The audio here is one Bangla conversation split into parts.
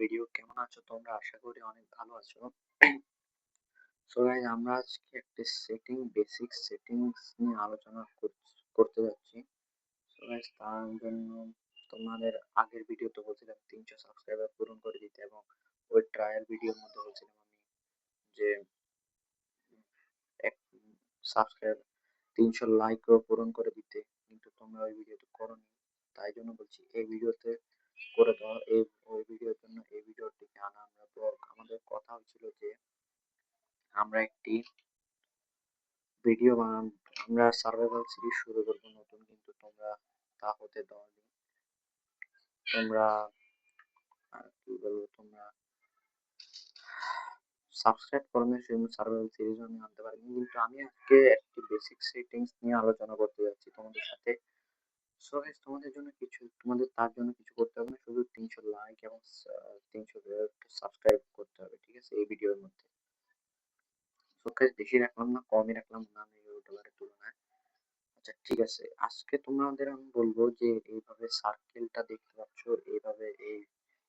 ভিডিও কেমন আছো তোমরা? আশা করি অনেক ভালো আছো। সো গাইস, আমরা আজকে একটা বেসিক সেটিংস নিয়ে আলোচনা করতে যাচ্ছি। সো গাইস, তার জন্য তোমাদের আগের ভিডিওতে বলছিলাম 300 সাবস্ক্রাইবার পূরণ করে দিতে, এবং ওই ট্রায়াল ভিডিওর মধ্যে বলছিলাম আমি যে এক সাবস্ক্রাইব 300 লাইকও পূরণ করে দিতে, কিন্তু তোমরা ওই ভিডিওতে করোনি। তাই জন্য বলছি এই ভিডিওতে করে দাও। ওই ভিডিওর জন্য এই ভিডিওটিকে আনা আমরা তো আমাদের কথা হচ্ছিল যে আমরা একটি ভিডিও বানান, আমরা সার্ভাইভাল সিরিজ শুরু করবো নতুন, কিন্তু তোমরা তা হতে দাওনি। তোমরা কি বলবো, তোমরা সাবস্ক্রাইব করলে সেই সার্ভাইভাল সিরিজ আমি আনতে পারিনি, কিন্তু আমি আজকে একটি বেসিক সেটিংস নিয়ে আলোচনা করতে যাচ্ছি তোমাদের সাথে। সো গাইস, তোমাদের তার জন্য কিছু করতে হবে না, শুধু 300 লাইক এবং 300 সাবস্ক্রাইব করতে হবে, ঠিক আছে, এই ভিডিওর মধ্যে। সো গাইস, বেশি রাখলাম না, কমই রাখলাম না আমি ইউটিউবারের তুলনায়। আচ্ছা ঠিক আছে, আজকে তোমাদের আমি বলবো যে এইভাবে সার্কেলটা দেখতে পাচ্ছ, এইভাবে এই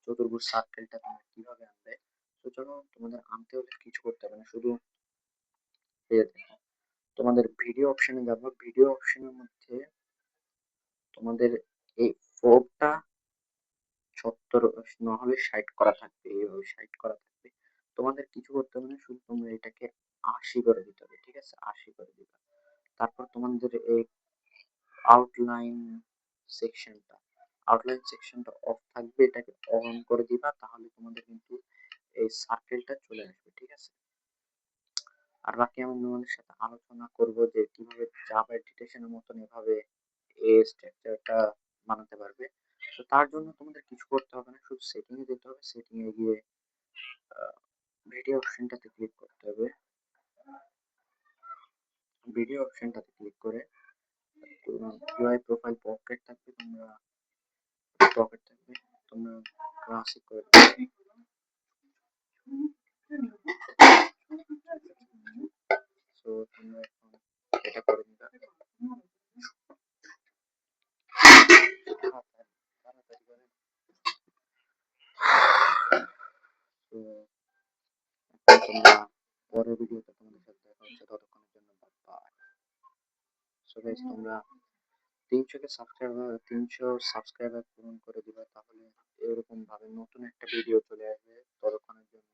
চতুর্ভুজ সার্কেলটা তোমরা কিভাবে আনবে। তো চলো, তোমাদের আনতে হলে কিছু করতে হবে না, শুধু এই যে দেখো, তোমাদের ভিডিও অপশনে যাবো। ভিডিও অপশনের মধ্যে তোমাদের এই ফোরটা 70 না হলে 60 করা থাকবে, এইভাবে 60 করা থাকবে। তোমাদের কিছু করতে হবে না, শুধু তোমরা এটাকে 80 করে দিতে হবে, ঠিক আছে, 80 করে দিবে। তারপর তোমাদের এই আউটলাইন সেকশনটা অফ থাকবে, এটাকে অন করে দিবা, তাহলে তোমাদের কিন্তু এই সার্কেলটা চলে আসবে, ঠিক আছে। আর বাকি আমি তোমাদের সাথে আলোচনা করব যে কিভাবে জাভা এডিটেশনের মতন এভাবে এই স্ট্রাকচারটা বানাতে পারবে। তো তার জন্য তোমাদের কিছু করতে হবে না, শুধু সেটিং এ যেতে হবে। সেটিং এ গিয়ে ভিডিও অপশনটাতে ক্লিক করতে হবে। ভিডিও অপশনটাতে ক্লিক করে ইউআই প্রোফাইল পকেট থাকবে, তোমরা ক্লাসিক করে দেবে। সো তোমরা এখন এটা করে নিবা। তাড়াতাড়ি করে। তো এখন তোমরা পরের ভিডিওতে তোমাদের সাথে দেখা হচ্ছে, ততক্ষণের জন্য বাই। সো গাইস, তোমরা 300 সাবস্ক্রাইবার পূরণ করে দিবা, তাহলে এরকম ভাবে নতুন একটা ভিডিও চলে আসবে। ততক্ষণের জন্য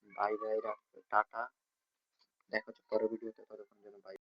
বাই বাই, রাখো, টাটা, দেখা হচ্ছে পরের ভিডিওতে, ততক্ষণের জন্য বাই।